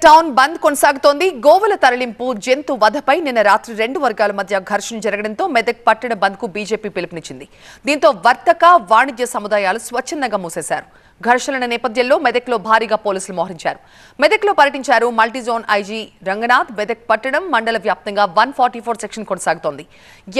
Medak town బంద్ కొనసాగుతోంది. గోవుల తరలింపు, జంతు వధపై నిన్న రాత్రి 2 వర్గాల మధ్య ఘర్షణ జరగడంతో మెదక్ పట్టణ బంద్ కు బీజేపీ పిలుపునిచ్చింది. దీంతో వర్తక, వాణిజ్య సముదాయాలు స్వచ్ఛందంగా మూసేశారు. ఘర్షణల నేపథ్యంలో మెదక్లో భారీగా పోలీసులు మోహరించారు. మెదక్లో పర్యటించారు మల్టీజోన్ ఐజీ రంగనాథ్. మెదక్ పట్టణం, మండల వ్యాప్తంగా 144 సెక్షన్ కొనసాగుతోంది.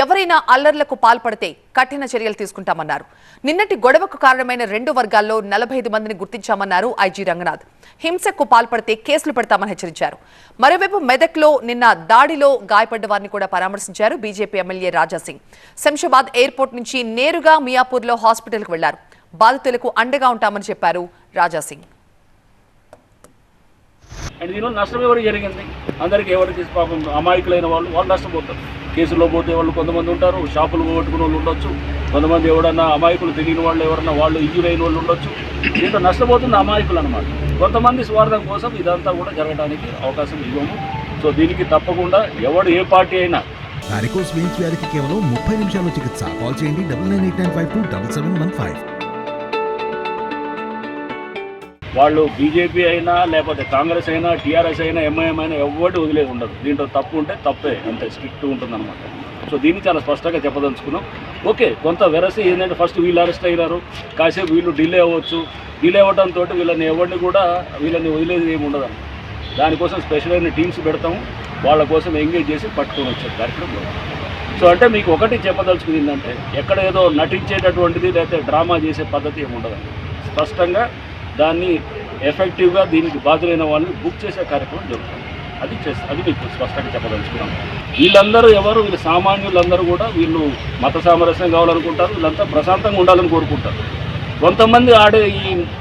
ఎవరైనా అల్లర్లకు పాల్పడితే కఠిన చర్యలు తీసుకుంటామన్నారు. నిన్నటి గొడవకు కారణమైన 2 వర్గాల్లో 45 మందిని గుర్తించామన్నారు ఐజీ రంగనాథ్. హింసకు పాల్పడితే కేసులు పెడతామని హెచ్చరించారు. మరోవైపు మెదక్లో నిన్న దాడిలో గాయపడ్డ వారిని కూడా పరామర్శించారు BJP MLA Raja Singh. Shamshabad airport నుంచి నేరుగా మియాపూర్లో హాస్పిటల్కు వెళ్లారు. బాధితులకు అండగా ఉంటామని చెప్పారు రాజాసింగ్. అండ్ దీనివల్ల నష్టం ఎవరికి జరిగింది? అందరికీ ఎవరికి పాపం అమాయకులైన వాళ్ళు నష్టపోతారు. కేసులో పోతే వాళ్ళు కొంతమంది ఉంటారు, షాపులు పోగొట్టుకునే వాళ్ళు ఉండొచ్చు, కొంతమంది ఎవడన్నా అమాయకులు తెలియని వాళ్ళు ఎవరన్నా వాళ్ళు ఇంజూర్ అయిన వాళ్ళు ఉండొచ్చు. దీంట్లో నష్టపోతుంది అమాయకులు అనమాట. కొంతమంది స్వార్థం కోసం ఇదంతా కూడా జరగడానికి అవకాశం ఇవ్వము. సో దీనికి తప్పకుండా ఎవడు ఏ పార్టీ అయినా వారికోస్ వెయిన్స్ వ్యాధికి కేవలం 30 నిమిషాల్లో చికిత్స. కాల్ చేయండి 9989527715. వాళ్ళు బీజేపీ అయినా లేకపోతే కాంగ్రెస్ అయినా టీఆర్ఎస్ అయినా ఎంఐఎం అయినా ఎవరు వదిలేదు ఉండదు. దీంట్లో తప్పు ఉంటే తప్పే, అంతే స్ట్రిక్ట్ ఉంటుందన్నమాట. సో దీన్ని చాలా స్పష్టంగా చెప్పదలుచుకున్నాం. ఓకే, కొంత వెరసి ఏంటంటే ఫస్ట్ వీళ్ళు అరెస్ట్ అయినారు, కాసేపు వీళ్ళు డిలే అవ్వచ్చు. డిలే అవ్వడంతో వీళ్ళని వీళ్ళని వదిలేది ఏమి ఉండదు. దానికోసం స్పెషల్ అయిన టీమ్స్ పెడతాము, వాళ్ళ కోసం ఎంగేజ్ చేసి పట్టుకొని వచ్చే కార్యక్రమం. సో అంటే మీకు ఒకటి చెప్పదలుచుకుంది ఏంటంటే ఎక్కడ ఏదో నటించేటటువంటిది లేకపోతే డ్రామా చేసే పద్ధతి ఏమి ఉండదండి. స్పష్టంగా దాన్ని ఎఫెక్టివ్గా దీనికి బాధ్యులైన వాళ్ళని బుక్ చేసే కార్యక్రమం జరుగుతుంది. అది మీకు స్పష్టంగా చెప్పదలుచుకున్నాం. వీళ్ళు సామాన్యులందరూ కూడా వీళ్ళు మత సామరస్యం కావాలనుకుంటారు, వీళ్ళంతా ప్రశాంతంగా ఉండాలని కోరుకుంటారు. కొంతమంది ఆడే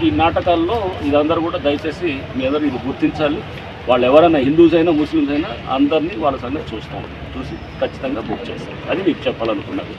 ఈ నాటకాల్లో ఇదందరూ కూడా దయచేసి మీ అందరూ ఇది గుర్తించాలి. వాళ్ళు ఎవరైనా హిందూస్ అయినా ముస్లిమ్స్ అయినా అందరినీ వాళ్ళ సంగతి చూసి ఖచ్చితంగా బుక్ చేస్తారు. అది మీకు చెప్పాలనుకున్నది.